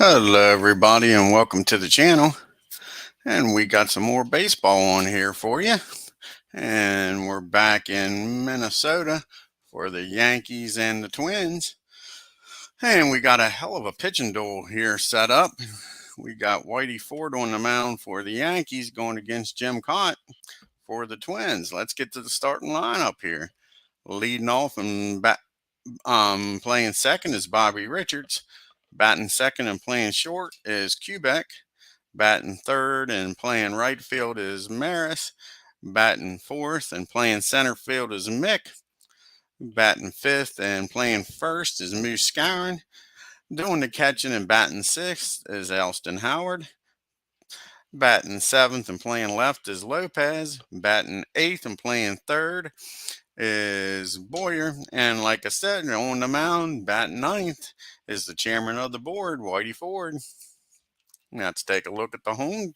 Hello, everybody, and welcome to the channel. And we got some more baseball on here for you. And we're back in Minnesota for the Yankees and the Twins. And we got a hell of a pitching duel here set up. We got Whitey Ford on the mound for the Yankees going against Jim KAAT for the Twins. Let's get to the starting lineup here. Leading off and playing second is Bobby Richards. Batting second and playing short is Quebec. Batting third and playing right field is Maris. Batting fourth and playing center field is Mick. Batting fifth and playing first is Moose Scourin. Doing the catching and batting sixth is Elston Howard. Batting seventh and playing left is Lopez. Batting eighth and playing third is Boyer. And like I said, on the mound, batting ninth is the chairman of the board, Whitey Ford. Now let's take a look at the home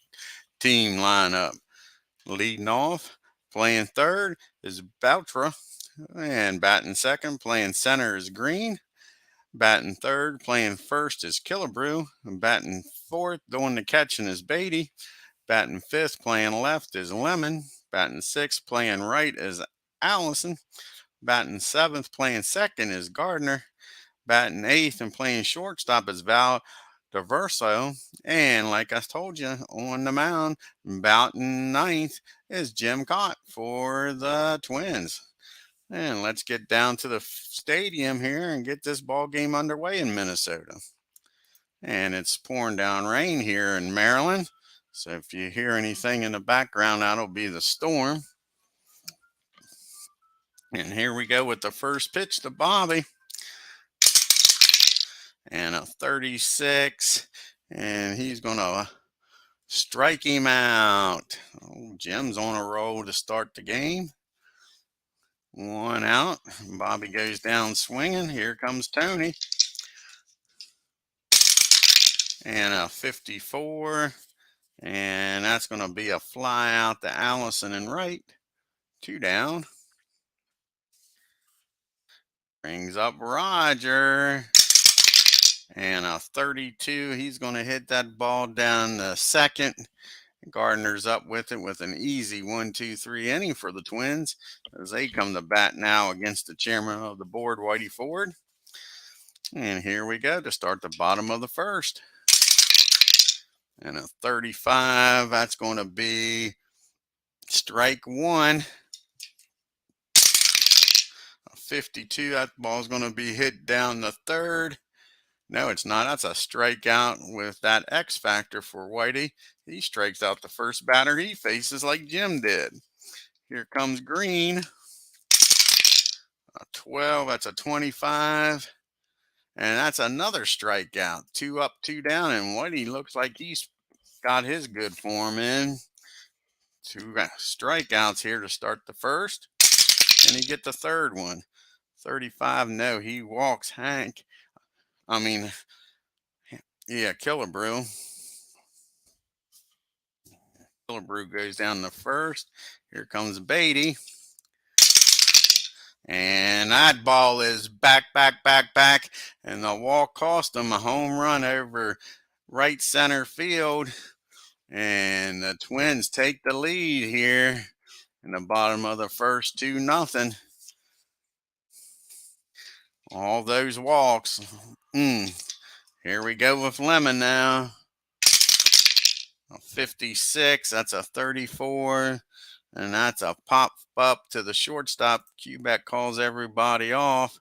team lineup. Leading off, playing third is Boutra. And batting second, playing center is Green. Batting third, playing first is Killebrew. Batting fourth, doing the catching is Beatty. Batting fifth, playing left is Lemon. Batting sixth, playing right is Allison. Batting seventh, playing second is Gardner. Batting eighth and playing shortstop is Val Diverso. And like I told you, on the mound, batting ninth is Jim KAAT for the Twins. And let's get down to the stadium here and get this ball game underway in Minnesota. And it's pouring down rain here in Maryland. So if you hear anything in the background, that'll be the storm. And here we go with the first pitch to Bobby. And a 36. And he's going to strike him out. Oh, Jim's on a roll to start the game. One out. Bobby goes down swinging. Here comes Tony. And a 54. And that's going to be a fly out to Allison and right. 2 down. Brings up Roger. And a 32. He's going to hit that ball down the second. Gardner's up with it with an easy 1-2-3 inning for the Twins as they come to bat now against the chairman of the board, Whitey Ford. And here we go to start the bottom of the first. And a 35, that's going to be strike one. A 52, that ball's going to be hit down the third. No, it's not. That's a strikeout with that X factor for Whitey. He strikes out the first batter he faces like Jim did. Here comes Green. A 12, that's a 25. And that's another strikeout. 2 up, 2 down. And Whitey looks like he's got his good form in. 2 strikeouts here to start the first. And he get the third one. 35, no, he walks Hank. Killebrew. Killebrew goes down the first. Here comes Beatty. And that ball is back. And the walk cost him a home run over right center field. And the Twins take the lead here in the bottom of the first, 2-0. All those walks. Here we go with Lemon now. A 56, that's a 34, and that's a pop up to the shortstop. Quebec calls everybody off.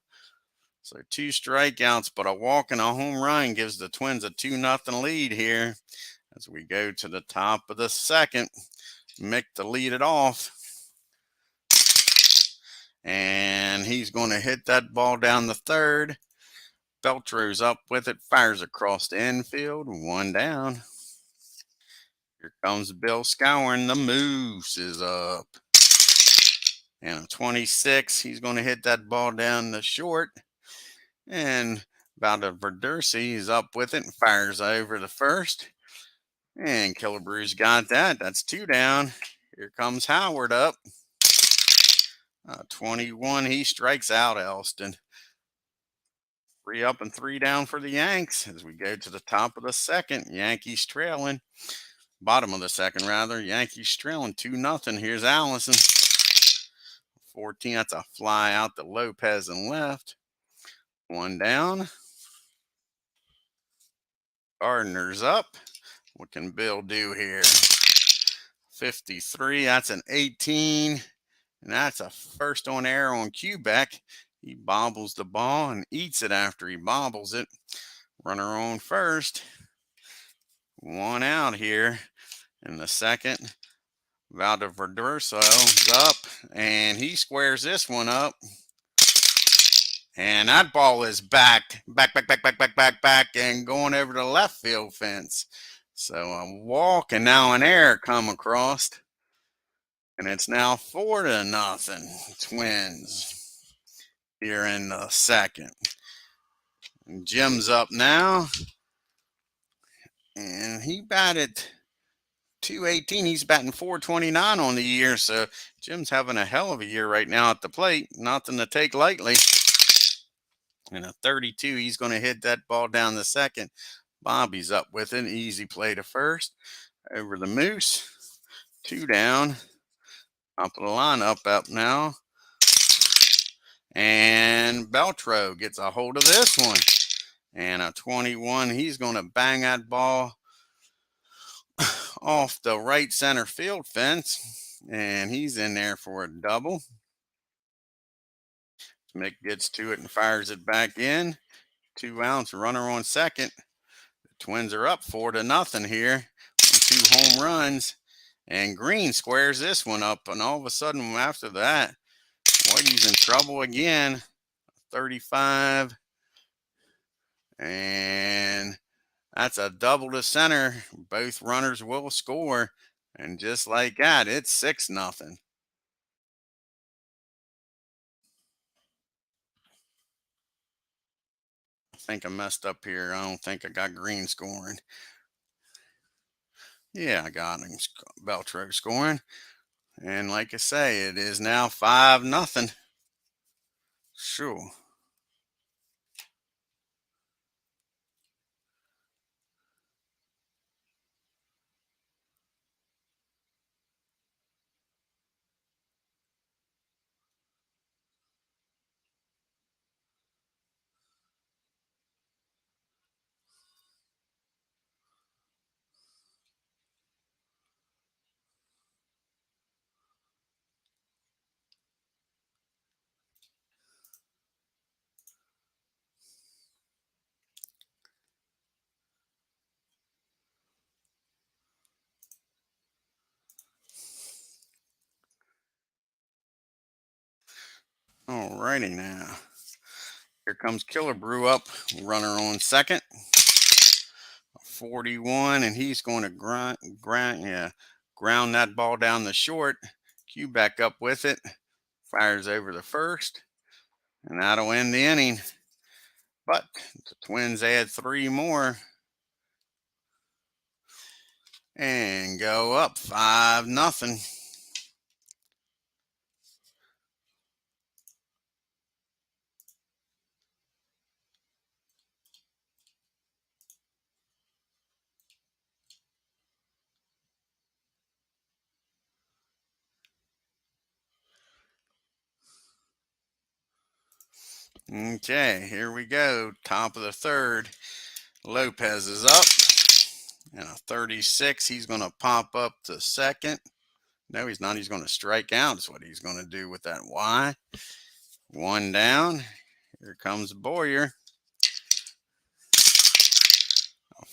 So 2 strikeouts, but a walk and a home run gives the Twins a 2-0 lead here as we go to the top of the second. Mick to lead it off. And he's going to hit that ball down the third. Beltro's up with it, fires across the infield, 1 down. Here comes Bill Scourin. The Moose is up. And a 26, he's going to hit that ball down the short. And Verdersi is up with it and fires over the first. And Killebrew's got that. That's 2 down. Here comes Howard up. 21, he strikes out Elston. 3 up and 3 down for the Yanks as we go to the top of the second. Yankees trailing. Bottom of the second, rather. Yankees trailing 2-0. Here's Allison. 14. That's a fly out to Lopez and left. 1 down. Gardner's up. What can Bill do here? 53. That's an 18. And that's a first on air on Quebec. He bobbles the ball and eats it after he bobbles it. Runner on first. 1 out here in the second. Valdeverderso's up, and he squares this one up. And that ball is back, and going over the left field fence. So a walk and now an error come across. And it's now 4-0 Twins here in the second. And Jim's up now. And he batted .218. He's batting .429 on the year. So Jim's having a hell of a year right now at the plate. Nothing to take lightly. And a 32, he's going to hit that ball down the second. Bobby's up with an easy play to first. Over the Moose. 2 down. Top of the line, up now. And Beltro gets a hold of this one. And a 21, he's going to bang that ball off the right center field fence. And he's in there for a double. Mick gets to it and fires it back in. 2 outs, runner on second. The Twins are up 4-0 here. 2 home runs. And Green squares this one up. And all of a sudden, after that, Whitey's in trouble again. 35. And that's a double to center. Both runners will score. And just like that, it's 6-0. I think I messed up here. I don't think I got Green scoring. Yeah, I got him. Beltro scoring. And like I say, it is now 5-0. Sure. Alrighty now. Here comes Killer Brew up. Runner on second. 41, and he's going to ground that ball down the short. Q back up with it. Fires over the first. And that'll end the inning. But the Twins add 3 more. And go up 5-0. Okay, here we go. Top of the third. Lopez is up. And a 36. He's going to pop up to second. No, he's not. He's going to strike out. That's what he's going to do with that Y. 1 down. Here comes Boyer.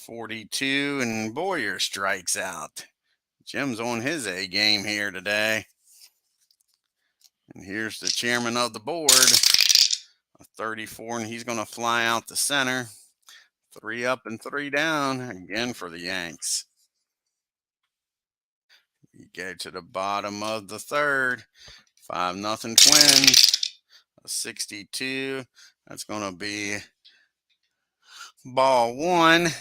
42, and Boyer strikes out. Jim's on his A game here today. And here's the chairman of the board. A 34, and he's going to fly out the center. 3 up and 3 down again for the Yanks. You go to the bottom of the third. 5-0 Twins. A 62. That's going to be ball 1. A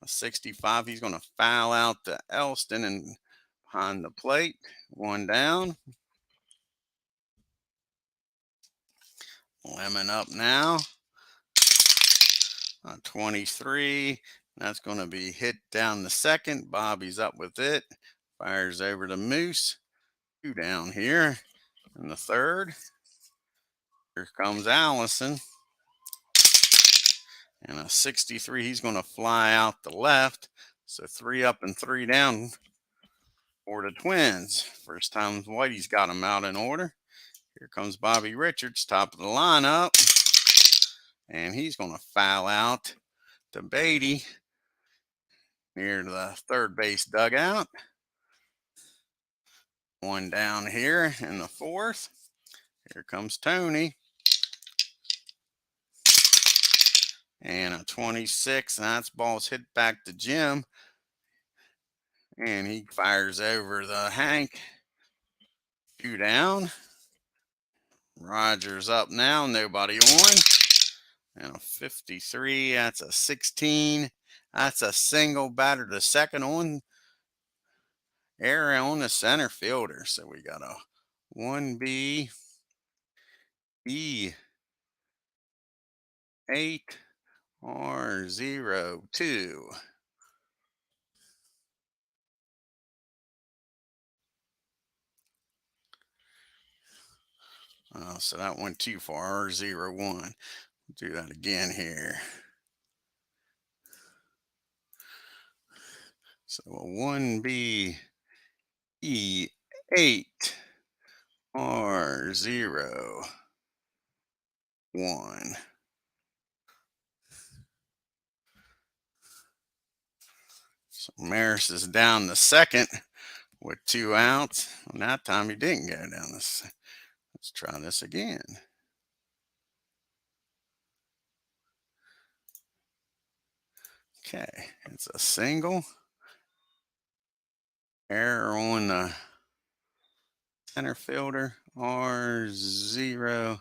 65. He's going to foul out to Elston and behind the plate. 1 down. Lemon up now. 23. That's going to be hit down the second. Bobby's up with it. Fires over to Moose. 2 down here in the third. Here comes Allison. And a 63. He's going to fly out the left. So 3 up and 3 down for the Twins. First time Whitey's got them out in order. Here comes Bobby Richards, top of the lineup. And he's going to foul out to Beatty near the third base dugout. 1 down here in the fourth. Here comes Tony. And a 26. And that's ball's hit back to Jim. And he fires over the Hank. 2 down. Rogers up now. Nobody on. And a 53. That's a 16. That's a single batter to second on. Error on the center fielder. So we got a 1B E 8 R02. So that went too far. R01. Do that again here. So a 1B E 8 R01. So Maris is down the second with 2 outs. And that time he didn't go down this. Let's try this again. Okay, it's a single. Error on the center fielder. R0.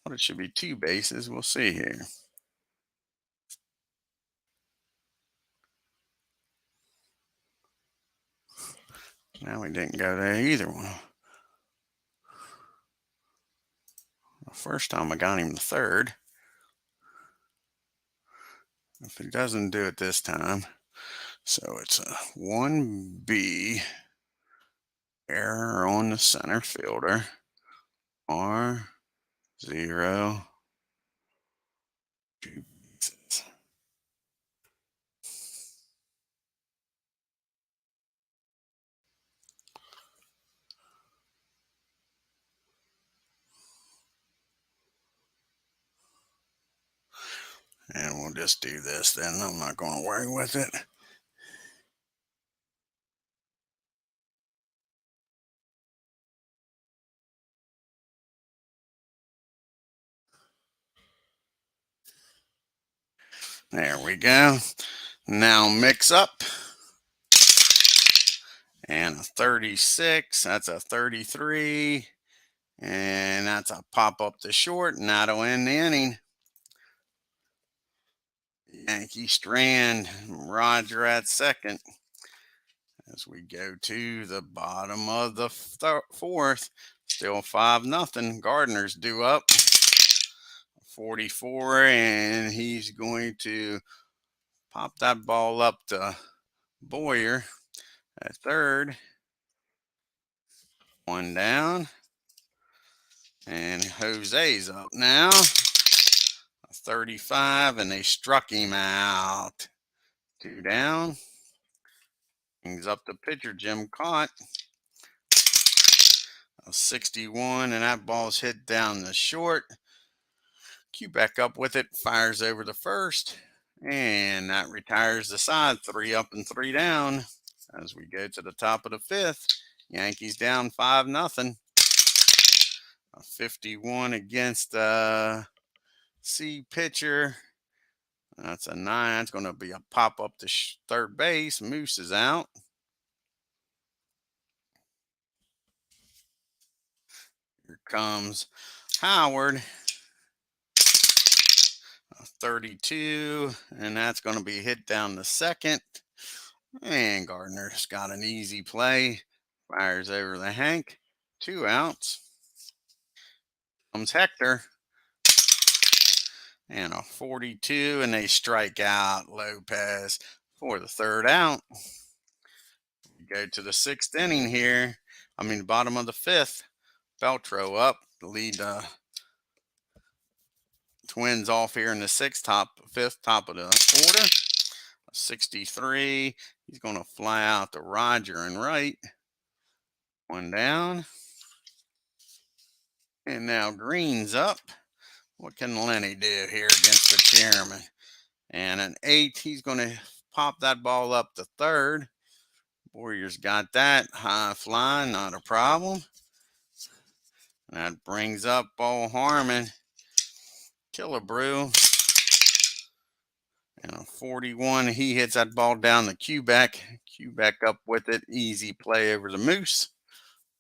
Well, it should be 2 bases. We'll see here. Now we didn't go there either one. The first time I got him the third. If he doesn't do it this time. So it's a 1B. Error on the center fielder. R0. 2 bases. And we'll just do this then. I'm not going to worry with it. There we go. Now mix up. And a 36. That's a 33. And that's a pop up to short. And that'll end the inning. Yankee strand. Roger at second. As we go to the bottom of the fourth. Still 5-0. Gardner's due up. 44. And he's going to pop that ball up to Boyer at third. 1 down. And Jose's up now. 35, and they struck him out. 2 down. Brings up the pitcher, Jim KAAT. 61, and that ball's hit down the short. Q back up with it, fires over the first, and that retires the side. 3 up and 3 down. As we go to the top of the fifth, Yankees down 5-0. A 51 against C pitcher. That's a 9. It's going to be a pop up to third base. Moose is out. Here comes Howard. 32, and that's going to be hit down the second. And Gardner's got an easy play. Fires over the Hank. 2 outs. Comes Hector. and a 42, and they strike out Lopez for the 3rd out. We go to the 6th inning here. Bottom of the 5th. Beltro up to lead the Twins off here in the 5th, top of the order. 63. He's going to fly out to Roger and right. 1 down. And now Green's up. What can Lenny do here against the chairman? And an 8. He's going to pop that ball up to 3rd. Warriors got that. High flying, not a problem. That brings up Bo Harmon. Killebrew. And a 41. He hits that ball down the Quebec. Quebec up with it. Easy play over the Moose.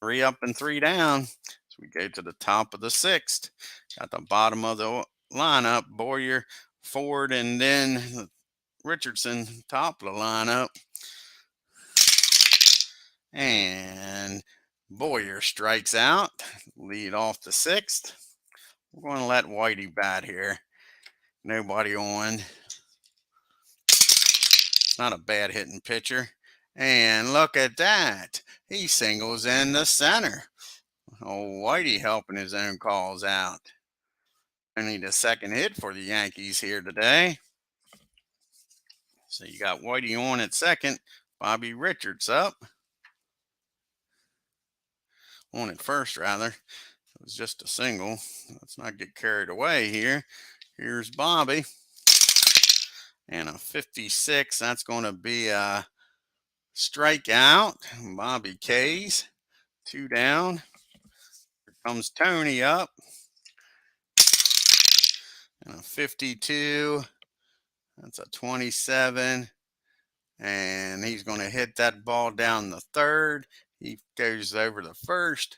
3 up and 3 down. So we go to the top of the 6th. Got the bottom of the lineup. Boyer, Ford, and then Richardson, top of the lineup. And Boyer strikes out. Lead off the 6th. We're going to let Whitey bat here. Nobody on. Not a bad hitting pitcher. And look at that. He singles in the center. Oh, Whitey helping his own calls out. I need a second hit for the Yankees here today. So you got Whitey on at second. Bobby Richards up. On at first, rather. It was just a single. Let's not get carried away here. Here's Bobby. And a 56. That's going to be a strikeout. Bobby K's. 2 down. Here comes Tony up. And a 52. That's a 27. And he's going to hit that ball down the 3rd. He goes over the 1st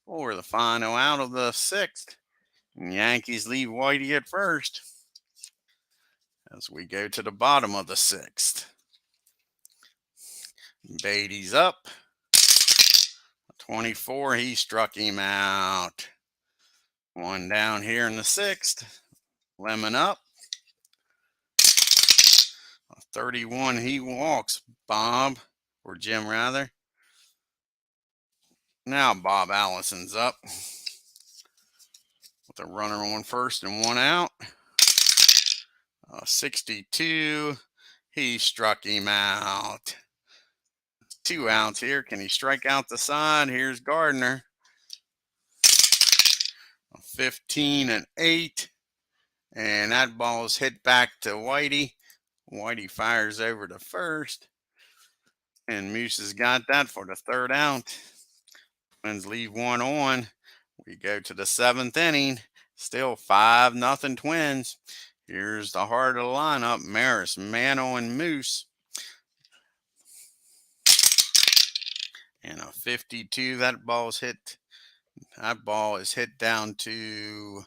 for the final out of the 6th. And Yankees leave Whitey at first. As we go to the bottom of the 6th. Beatty's up. 24, he struck him out. 1 down here in the 6th. Lemon up. 31, he walks Bob, or Jim rather. Now Bob Allison's up. With a runner on first and 1 out. 62, he struck him out. 2 outs here. Can he strike out the side? Here's Gardner. 15 and 8. And that ball is hit back to Whitey. Whitey fires over to first. And Moose has got that for the 3rd out. Twins leave 1 on. We go to the 7th inning. Still 5-0 Twins. Here's the heart of the lineup. Maris, Mano, and Moose. And a 52. That ball is hit. That ball is hit down to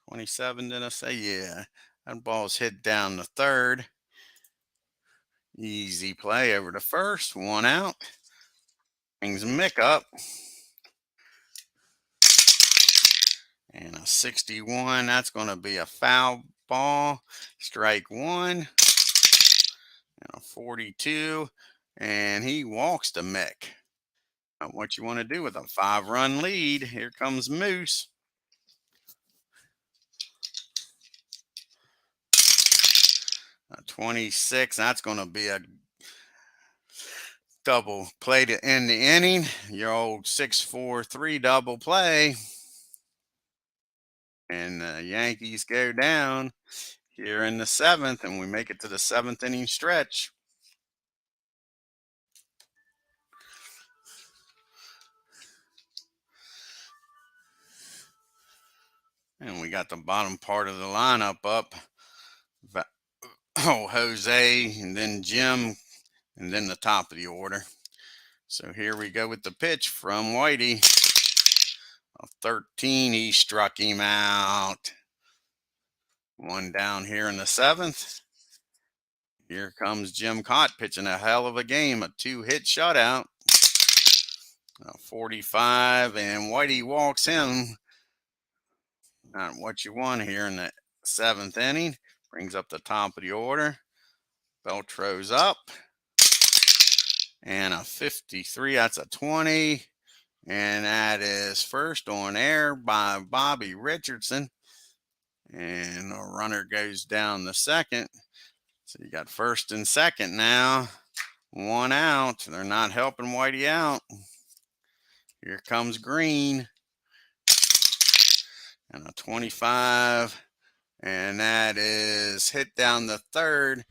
27, did I say? Yeah. That ball is hit down the 3rd. Easy play over to first. 1 out. Brings Mick up. And a 61. That's going to be a foul ball. Strike 1. And a 42. And he walks to Mick. Now what you want to do with a 5-run lead. Here comes Moose. A 26. That's going to be a double play to end the inning. Your old 6-4-3 double play. And the Yankees go down here in the 7th, and we make it to the 7th inning stretch. And we got the bottom part of the lineup up. Oh, Jose, and then Jim, and then the top of the order. So here we go with the pitch from Whitey. A 13, he struck him out. 1 down here in the 7th. Here comes Jim KAAT pitching a hell of a game. A 2-hit shutout. A 45, and Whitey walks him. Not what you want here in the 7th inning. Brings up the top of the order. Beltro's up. And a 53. That's a 20. And that is first on air by Bobby Richardson. And the runner goes down the second. So you got first and second now. 1 out. They're not helping Whitey out. Here comes Green. And a 25. And that is hit down the third.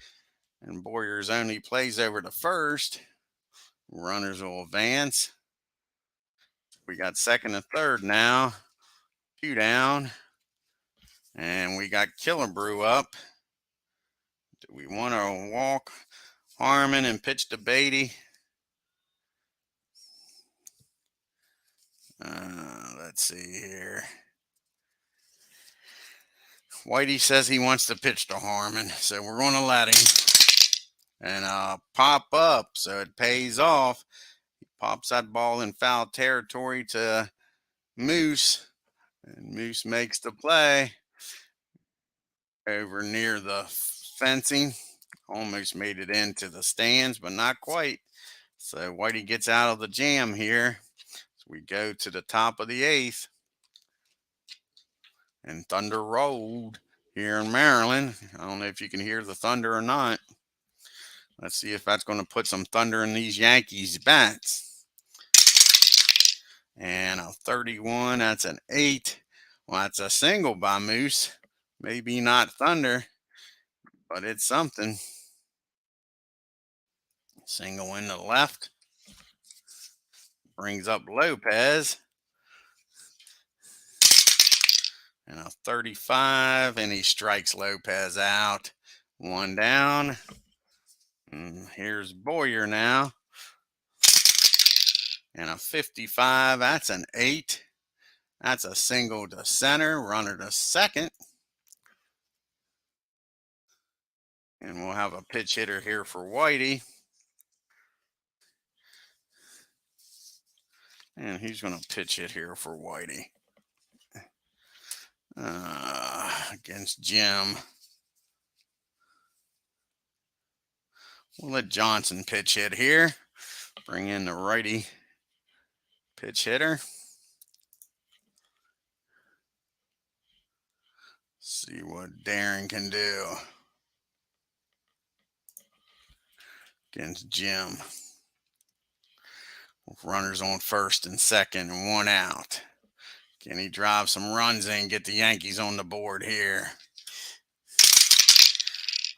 And Boyers only plays over to first. Runners will advance. We got second and third now. 2 down. And we got Killebrew up. Do we want to walk Harmon and pitch to Beatty? Let's see here. Whitey says he wants to pitch to Harmon, so we're going to let him. And pop up, so it pays off. He pops that ball in foul territory to Moose. And Moose makes the play over near the fencing. Almost made it into the stands, but not quite. So Whitey gets out of the jam here. So we go to the top of the 8th. And thunder rolled here in Maryland. I don't know if you can hear the thunder or not. Let's see if that's going to put some thunder in these Yankees bats. And a 31, that's an 8. Well, that's a single by Moose. Maybe not thunder, but it's something. Single in the left. Brings up Lopez. And a 35, and he strikes Lopez out. 1 down. And here's Boyer now. And a 55, that's an 8. That's a single to center, runner to second. And we'll have a pitch hitter here for Whitey. And he's going to pitch it here for Whitey. Against Jim. We'll let Johnson pitch hit here. Bring in the righty pitch hitter. See what Darren can do against Jim. Runners on first and second and 1 out. Can he drive some runs in, get the Yankees on the board here?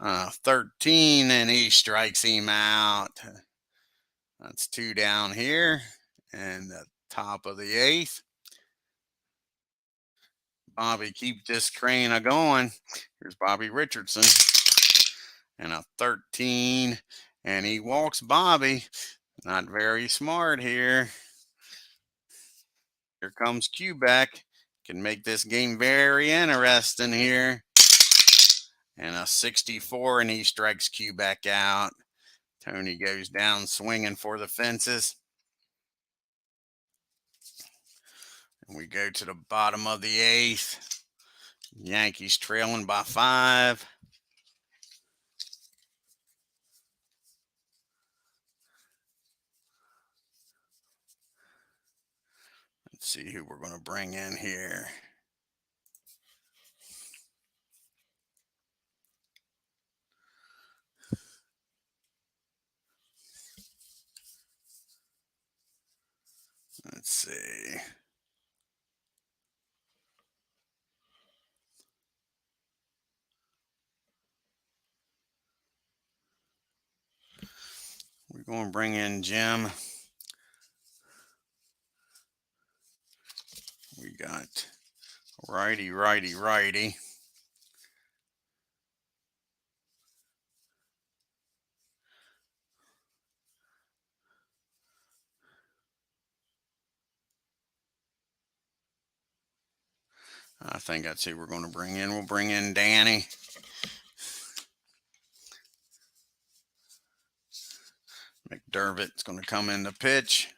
13, and he strikes him out. That's 2 down here. And the top of the 8th. Bobby, keep this crane a-going. Here's Bobby Richardson. And a 13. And he walks Bobby. Not very smart here. Here comes Quebec. Can make this game very interesting here. And a 64, and he strikes Quebec out. Tony goes down swinging for the fences. And we go to the bottom of the 8th. Yankees trailing by 5. Let's see who we're going to bring in here. Let's see. We're going to bring in Jim. We got righty, righty, righty. I think that's who we're going to bring in. We'll bring in Danny. McDermott's going to come in the pitch.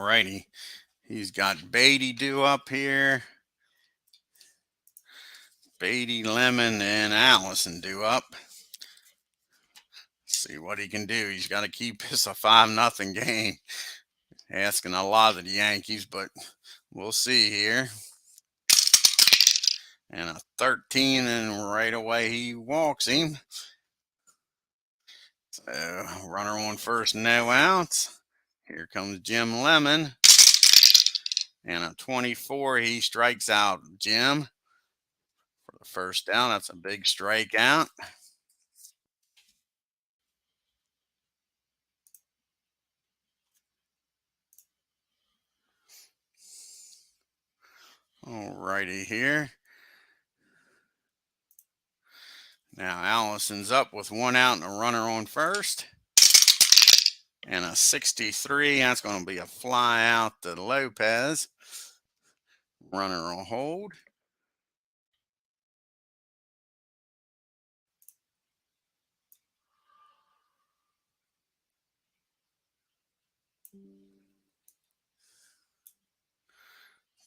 righty. He's got Beatty due up here. Beatty, Lemon, and Allison due up. See what he can do. He's got to keep this a 5-0 game. Asking a lot of the Yankees, but we'll see here. And a 13, and right away he walks him. So runner on first, no outs. Here comes Jim Lemon. And a 24, he strikes out Jim for the first down. That's a big strikeout. All righty here. Now Allison's up with 1 out and a runner on first. And a 63, that's going to be a fly out to Lopez. Runner on hold.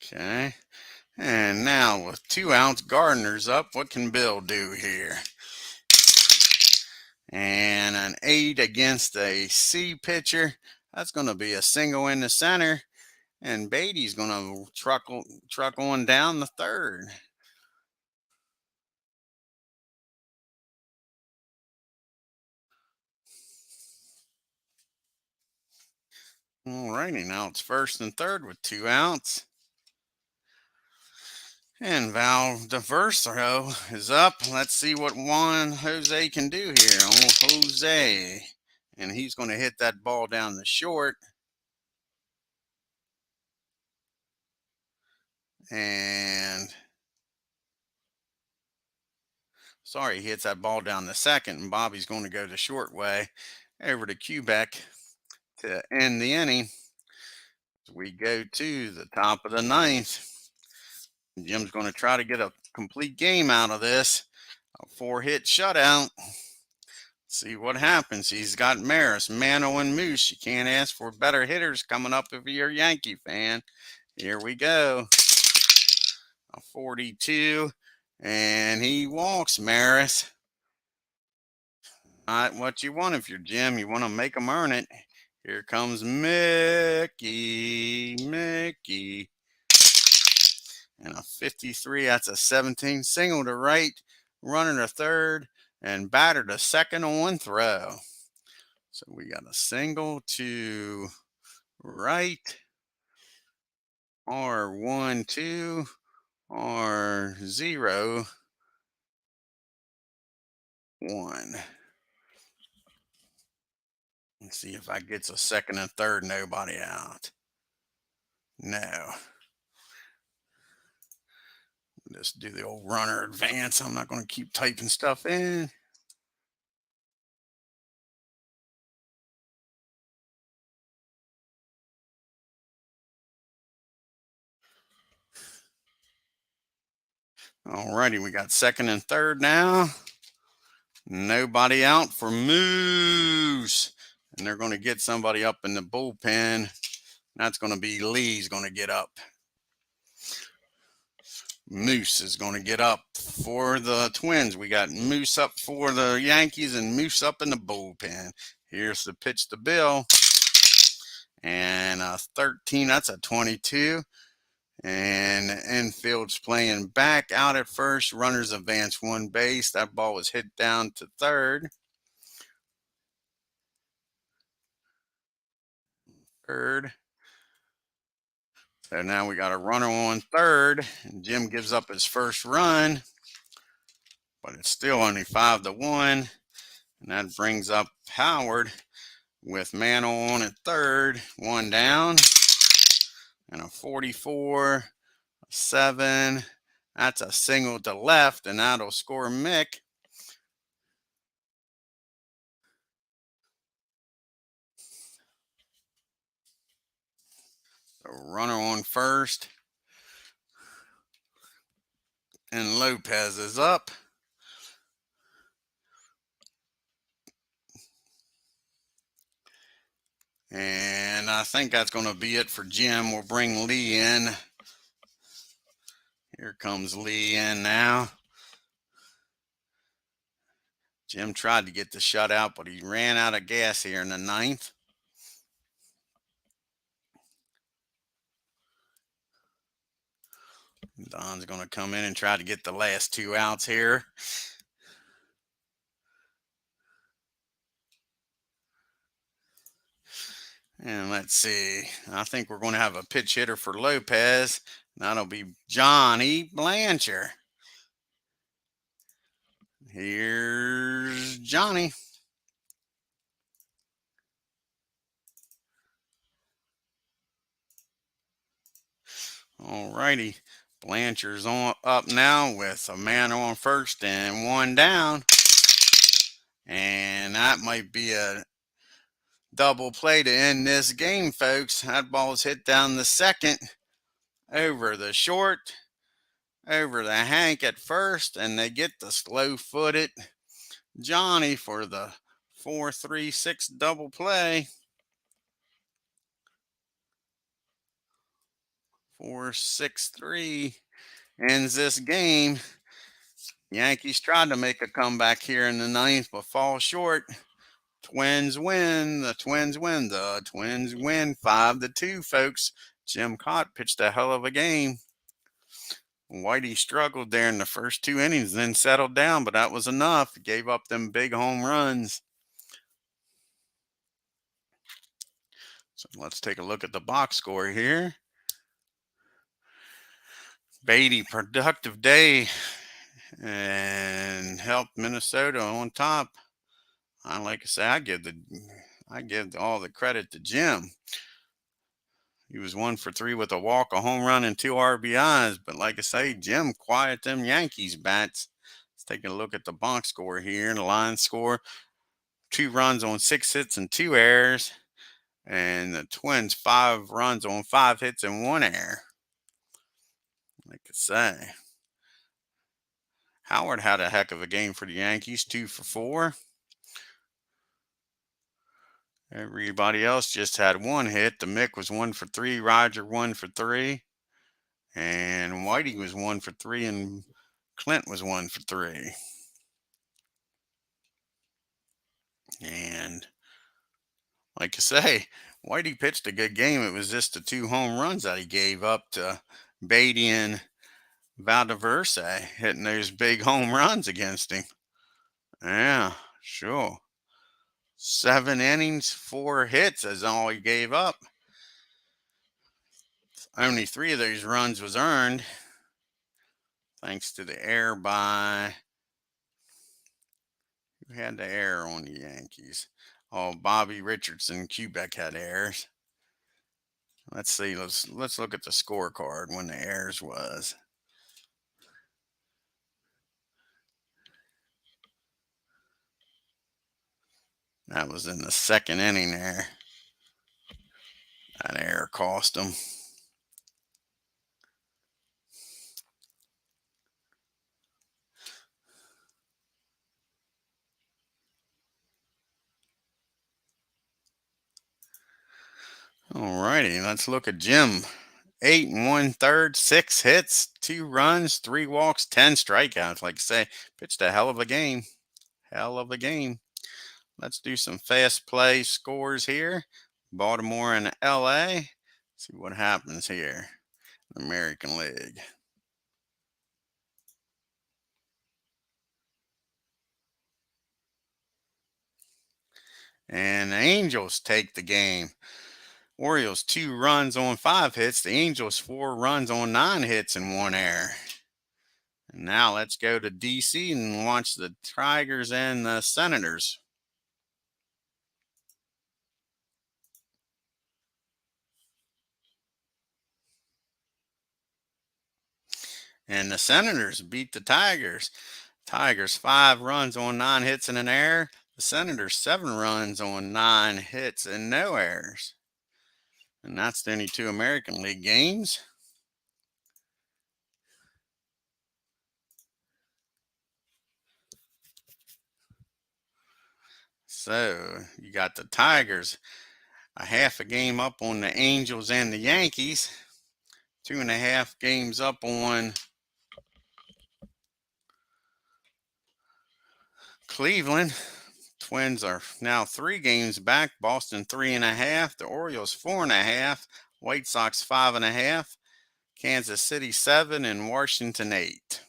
Okay. And now with 2 outs, Gardner's up. What can Bill do here? And an 8 against a C pitcher. That's going to be a single in the center. And Beatty's going to truck on down the third. All righty, now it's first and third with 2 outs. And Val Diverso is up. Let's see what Juan Jose can do here. Oh, Jose. And he's going to hit that ball down the short. And sorry, he hits that ball down the second. And Bobby's going to go the short way over to Quebec to end the inning. We go to the top of the 9th. Jim's going to try to get a complete game out of this. A 4-hit shutout. See what happens. He's got Maris, Mano, and Moose. You can't ask for better hitters coming up if you're a Yankee fan. Here we go. A 42. And he walks Maris. Not what you want if you're Jim. You want to make them earn it. Here comes Mickey. And a 53, that's a 17 single to right, runner to third, and batter to second on 1 throw. So we got a single to right, R1-2, R0-1. Let's see if I gets a second and third, nobody out. No. Just do the old runner advance. I'm not going to keep typing stuff in. All righty, we got second and third now. Nobody out for Moose. And they're going to get somebody up in the bullpen. That's going to be Lee's going to get up. Moose is going to get up for the Twins. We got Moose up for the Yankees and Moose up in the bullpen. Here's the pitch to Bill. And a 13, that's a 22. And infield's playing back out at first. Runners advance 1 base. That ball was hit down to third. So now we got a runner on third. And Jim gives up his first run. But it's still only 5-1. And that brings up Howard with Mano on at third. 1 down. And a 44, a 7. That's a single to left, and that'll score Mick. So runner on first. And Lopez is up. And I think that's going to be it for Jim. We'll bring Lee in. Here comes Lee in now. Jim tried to get the shutout, but he ran out of gas here in the ninth. Don's going to come in and try to get the last 2 outs here. And let's see. I think we're going to have a pitch hitter for Lopez. That'll be Johnny Blanchard. Here's Johnny. All righty. Blanchard's up now with a man on first and 1 down. And that might be a double play to end this game, folks. That ball's hit down the second, over the short, over the Hank at first, and they get the slow-footed Johnny for the 4-3-6 double play. 4-6-3 ends this game. Yankees tried to make a comeback here in the ninth, but fall short. Twins win. The Twins win. The Twins win 5-2, folks. Jim KAAT pitched a hell of a game. Whitey struggled there in the first 2 innings, then settled down, but that was enough. He gave up them big home runs. So let's take a look at the box score here. Beatty, productive day and helped Minnesota on top. Like I say, I give all the credit to Jim. He was 1 for 3 with a walk, a home run, and 2 RBIs. But like I say, Jim quiet them Yankees bats. Let's take a look at the box score here. The line score: 2 runs on 6 hits and 2 errors. And the Twins 5 runs on 5 hits and 1 error. Like I say, Howard had a heck of a game for the Yankees, 2 for 4. Everybody else just had 1 hit. The Mick was 1 for 3. Roger 1 for 3. And Whitey was 1 for 3. And Clint was 1 for 3. And like I say, Whitey pitched a good game. It was just the 2 home runs that he gave up to Beatty and Valdiverse, hitting those big home runs against him. Yeah, sure. 7 innings, 4 hits is all he gave up. Only 3 of those runs was earned, thanks to the error by, who had the error on the Yankees? Oh, Bobby Richardson. Quebec had errors. Let's see. Let's look at the scorecard when the errors was. That was in the 2nd inning there. That error cost him. All righty, let's look at Jim. 8 1/3, 6 hits, 2 runs, 3 walks, 10 strikeouts. Like I say, pitched a hell of a game. Hell of a game. Let's do some fast play scores here. Baltimore and LA. See what happens here. American League. And the Angels take the game. Orioles 2 runs on 5 hits. The Angels 4 runs on 9 hits and 1 error. And now let's go to DC and watch the Tigers and the Senators. And the Senators beat the Tigers. Tigers 5 runs on 9 hits and an error. The Senators 7 runs on 9 hits and no errors. And that's the only 2 American League games. So you got the Tigers a half a game up on the Angels and the Yankees. 2.5 games up on Cleveland. Twins are now 3 games back. Boston 3.5. The Orioles 4.5. White Sox 5.5. Kansas City 7 and Washington 8.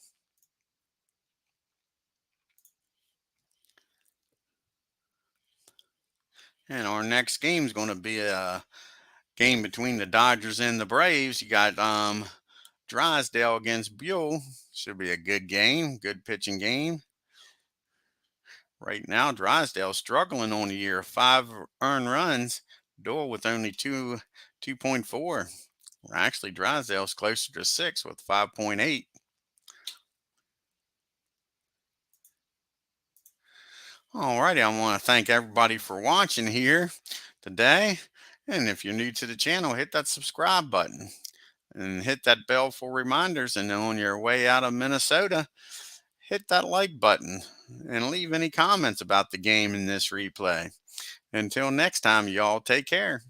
And our next game is going to be a game between the Dodgers and the Braves. You got Drysdale against Buell. Should be a good game, good pitching game. Right now, Drysdale struggling on the year, 5 earned runs. Buell with only 2.4. Actually, Drysdale's closer to 6 with 5.8. Alrighty, I want to thank everybody for watching here today. And if you're new to the channel, hit that subscribe button and hit that bell for reminders. And on your way out of Minnesota, hit that like button and leave any comments about the game in this replay. Until next time, y'all take care.